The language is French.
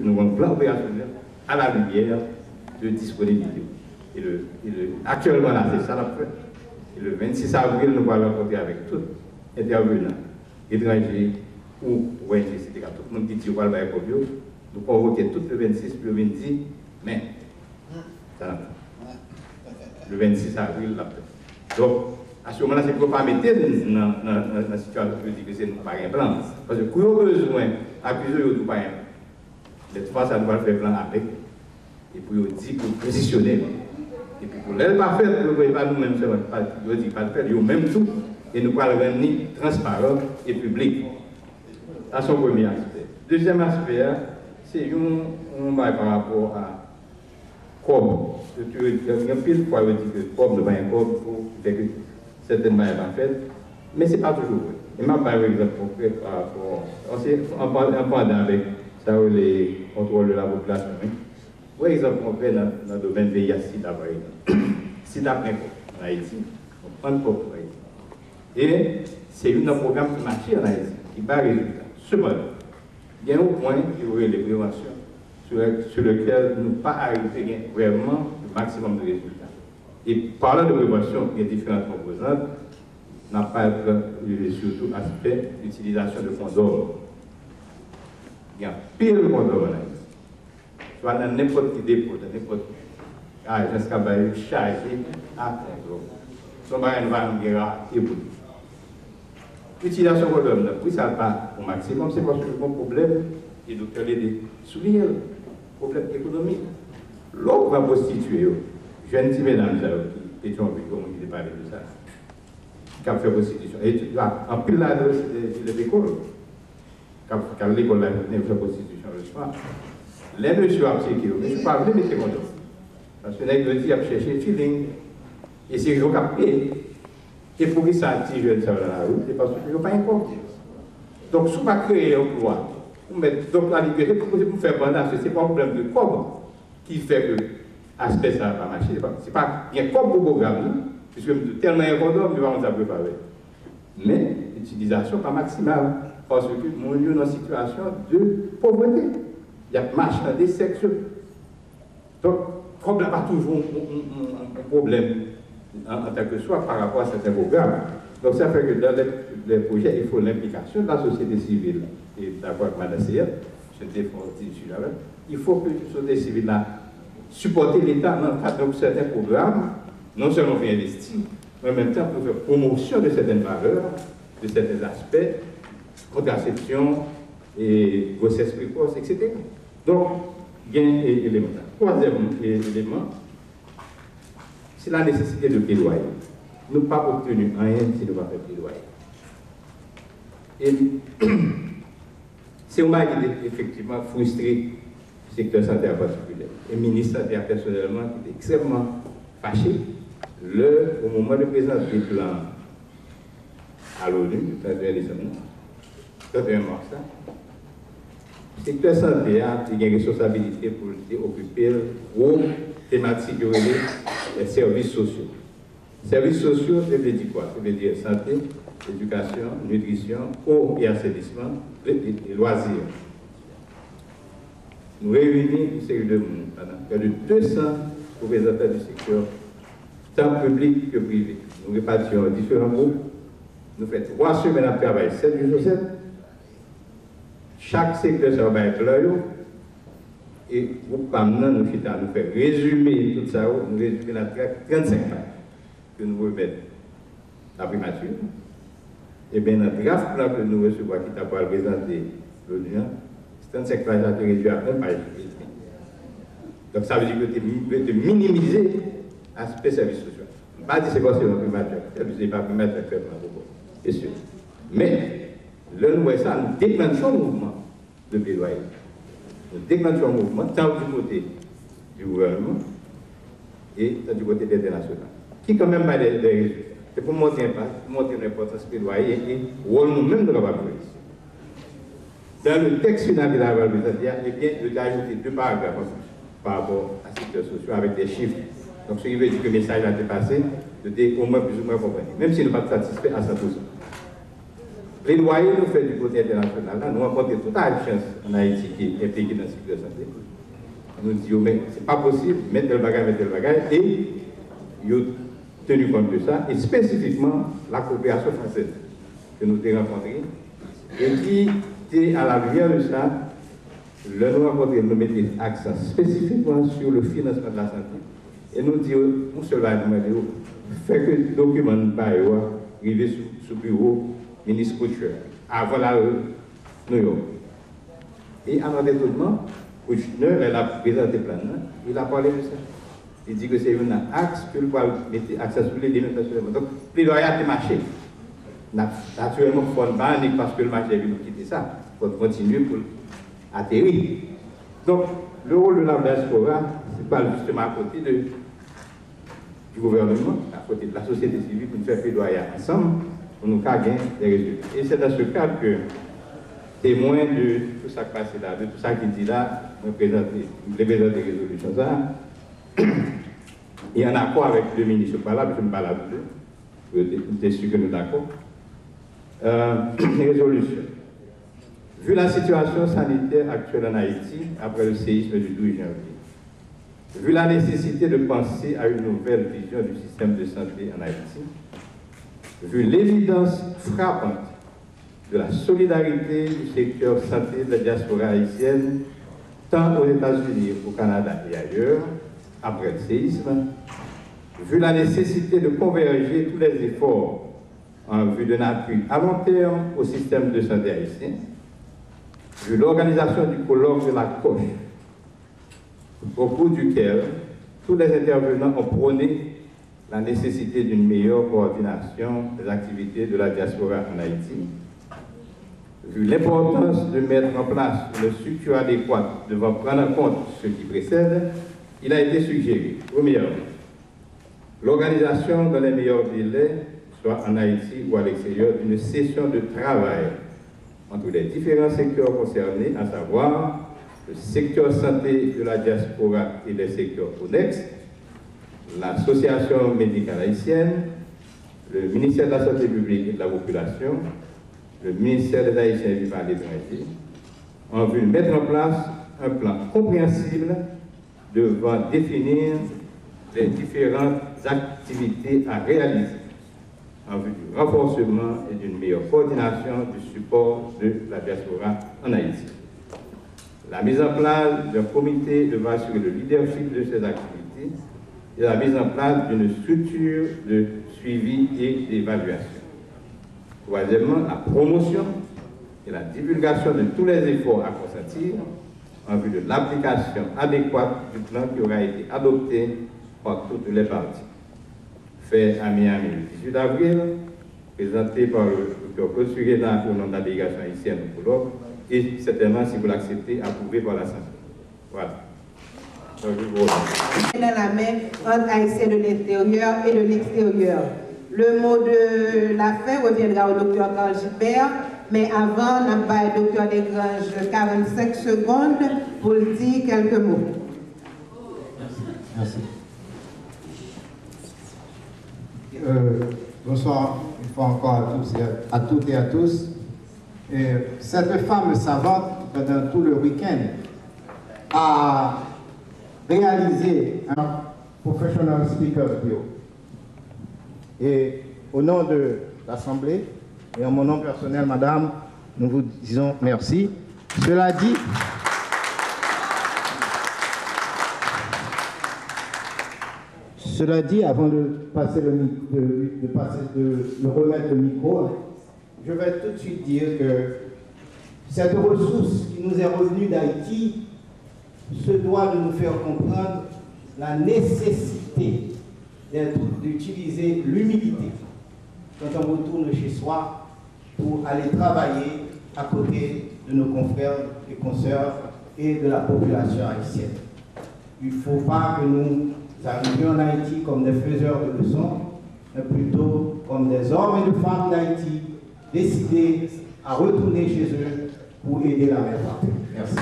Nous avons un plan opérationnel à la lumière de disponibilité. Actuellement, là, c'est ça la fait. Et le 26 avril, nous allons rencontrer avec tous les intervenants, étrangers ou ONG, etc. Tout le monde qui dit qu'on va pour eux. Nous convoquer tout le 26 le 20 mai. Ça, le 26 avril, là. Donc, à ce moment-là, c'est pour ne pas mettre dans la situation que c'est pas un plan. Parce que nous avons besoin d'accuser de tout pas un plan. Cette fois, ça doit faire plan avec. Et puis, on dit pour positionner. Et puis, pour l'aile pas faire, nous ne pas nous-mêmes, on dit pas le faire, nous même tout. Et nous allons rendre transparent et public. Ça, c'est son premier aspect. Deuxième aspect, c'est un par rapport à COB. Il y a pile fois, on dit que COB ne va pas un COB pour faire que certaines mailles pas faites. Mais ce n'est pas toujours vrai. Et moi, par exemple, par rapport. En parlant avec ça, les contrôles de la population. Par exemple, on fait dans le domaine de SIDA, par exemple. SIDA en Haïti, on prend le COB en Haïti. Et c'est un programme qui marche en Haïti, qui bat résultat. Cependant, il y a un point qui aurait les préventions sur lequel nous pas arriver vraiment le maximum de résultats. Et parlant de prévention, il y a différentes composantes. On n'a pas surtout aspect d'utilisation de condoms. Il y a pire de condoms en Haïti. Soit dans n'importe quel dépôt, dans n'importe quel agence qui va charger à condoms. Son baril va en guerre et bout. L'utilisation de condoms, oui, ça va au maximum, c'est parce que le bon problème, et le docteur Lédé souligne le problème économique. L'autre va prostituer, jeune petit mesdames qui étaient en vie, comme on dit, parler de ça, qui a fait prostitution. Et en plus, là, c'est l'école. Quand l'école a fait prostitution le soir, les messieurs ont checké, mais je ne suis pas venu mettre condoms. Parce que les gens ont cherché feeling, et c'est eux qui ont payé. Et pour qu'ils s'attirent les jeunes dans la route, c'est parce qu'ils n'ont pas un compte. Donc, si on va créer un emploi, donc la liberté, pour faire pendant, ce n'est pas un problème de com qui fait que l'aspect ça va pas marcher. C'est pas, il y a comme pour programme, puisque tellement un condom, nous allons s'en préparer. Mais l'utilisation pas maximale, parce que nous sommes dans une situation de pauvreté. Il y a marchandé sexuel. Donc, il n'y a pas toujours un problème en tant que soi par rapport à certains programmes. Donc ça fait que dans les projets, il faut l'implication de la société civile. Et d'accord avec Mme Seyer, je défends là. Il faut que la société civile supporte l'État dans le cadre de certains programmes, non seulement pour investir, mais en même temps pour faire promotion de certaines valeurs, de certains aspects, contraception et grossesse précoce, etc. Donc, il y a un élément. Troisième élément, c'est la nécessité de plaidoyer. Nous n'avons pas obtenu rien si nous n'avons pas fait plaidoyer. Et c'est un mal qui est effectivement frustré du secteur santé en particulier. Et le ministre santé personnellement qui est extrêmement fâché au moment de présenter le plan à l'ONU, le 31 décembre, 31 mars. Le secteur santé a une responsabilité pour occuper aux thématiques des services sociaux. Services sociaux, ça veut dire quoi? Ça veut dire santé, éducation, nutrition, eau et assainissement, et loisirs. Nous réunissons une série de monde, près de 200 représentants du secteur, tant public que privé. Nous répartissons différents groupes. Nous faisons 3 semaines de travail, 7 jours sur 7. Chaque secteur ça va être là. Et groupe comme nous faisons résumer tout ça, nous résumer la 35 pages que nous remettons la primature. Et bien, dans le draft plan que nous recevons, qui t'a pas présenté l'ONU, 35 pages a été réduit à 1 page. Donc ça veut dire que tu minimiser l'aspect service social. Je ne pas dire que c'est pas seulement primature, c'est pas primature, c'est sûr. Mais, là, nous voyons ça, nous déclenchons le mouvement de plaidoyer. Nous déclenchons le mouvement tant du côté du gouvernement et tant du côté international. Qui quand même a des résultats. C'est pour montrer l'importance du plaidoyer et le rôle nous-mêmes de la police. Dans le texte final de la valeur, il a ajouté 2 paragraphes par rapport à la situation sociale avec des chiffres. Donc, ce qui veut dire que le message a été passé, de au moins plus ou moins compris, même si nous ne sommes pas satisfaits à 100%. plaidoyer nous fait du côté international. Là, nous rencontrons toute la chance en Haïti qui est impliquée dans le cycle de santé. Nous disons, mais ce n'est pas possible, mettre le bagage, et ils ont tenu compte de ça, et spécifiquement la coopération française que nous avons rencontrée, et qui était à la lumière de ça, nous rencontrons, nous mettons l'accent spécifiquement sur le financement de la santé, et nous disons, nous seulement nous fait que le document ne pas arriver sous le bureau ministre Kouchner, avant la New York. Et à notre étonnement, Kouchner, elle a présenté le plan, il a parlé de ça. Il dit que c'est un axe que le pouvoir mettre accès sur les dénominations. Donc, le plaidoyer a marché. Naturellement, il faut une panique parce que le marché a vu nous quitter ça. Il faut continuer pour atterrir. Donc, le rôle de la diaspora, ce n'est pas justement à côté du gouvernement, à côté de la société civile, pour nous faire plaidoyer ensemble, pour nous gagner des résultats. Et c'est dans ce cadre que, témoin de tout ça qui passe là, de tout ça qui dit là, je présente des résolutions. Et en accord avec le ministre, je ne suis pas là, je suis sûr que nous sommes d'accord. Résolution. Vu la situation sanitaire actuelle en Haïti, après le séisme du 12 janvier, vu la nécessité de penser à une nouvelle vision du système de santé en Haïti, vu l'évidence frappante de la solidarité du secteur santé de la diaspora haïtienne, tant aux États-Unis, au Canada et ailleurs, après le séisme, vu la nécessité de converger tous les efforts en vue d'un appui à long terme au système de santé haïtien, vu l'organisation du colloque de la Coche, au cours duquel tous les intervenants ont prôné la nécessité d'une meilleure coordination des activités de la diaspora en Haïti, vu l'importance de mettre en place une structure adéquate devant prendre en compte ce qui précède, il a été suggéré, premièrement, l'organisation dans les meilleurs délais, soit en Haïti ou à l'extérieur, d'une session de travail entre les différents secteurs concernés, à savoir le secteur santé de la diaspora et les secteurs connexes, l'association médicale haïtienne, le ministère de la Santé publique et de la population, le ministère des Haïtiens vivant à l'étranger, en vue de mettre en place un plan compréhensible devant définir les différentes activités à réaliser en vue du renforcement et d'une meilleure coordination du support de la diaspora en Haïti. La mise en place d'un comité devant assurer le leadership de ces activités et la mise en place d'une structure de suivi et d'évaluation. Troisièmement, la promotion et la divulgation de tous les efforts à consentir en vue de l'application adéquate du plan qui aura été adopté par toutes les parties. Fait à Miami le 18 avril, présenté par le Dr. Claude Suguena au nom de la délégation haïtienne au colloque, et certainement, si vous l'acceptez, approuvé par l'Assemblée. Voilà. Dans la main entre Haïtiens de l'intérieur et de l'extérieur. Le mot de la fin reviendra au Dr. Carl Gilbert, mais avant, on a le Dr. Desgranges 45 secondes pour dire quelques mots. Merci. Bonsoir une fois encore à toutes et à tous. Cette femme savante, pendant tout le week-end, a réalisé un Professional Speaker Bureau. Et au nom de l'Assemblée et en mon nom personnel, Madame, nous vous disons merci. Cela dit, avant de passer de remettre le micro, je vais tout de suite dire que cette ressource qui nous est revenue d'Haïti se doit de nous faire comprendre la nécessité d'utiliser l'humilité quand on retourne chez soi pour aller travailler à côté de nos confrères et consoeurs et de la population haïtienne. Il ne faut pas que nous arrivions en Haïti comme des faiseurs de leçons, mais plutôt comme des hommes et des femmes d'Haïti décidés à retourner chez eux pour aider la mère patrie. Merci.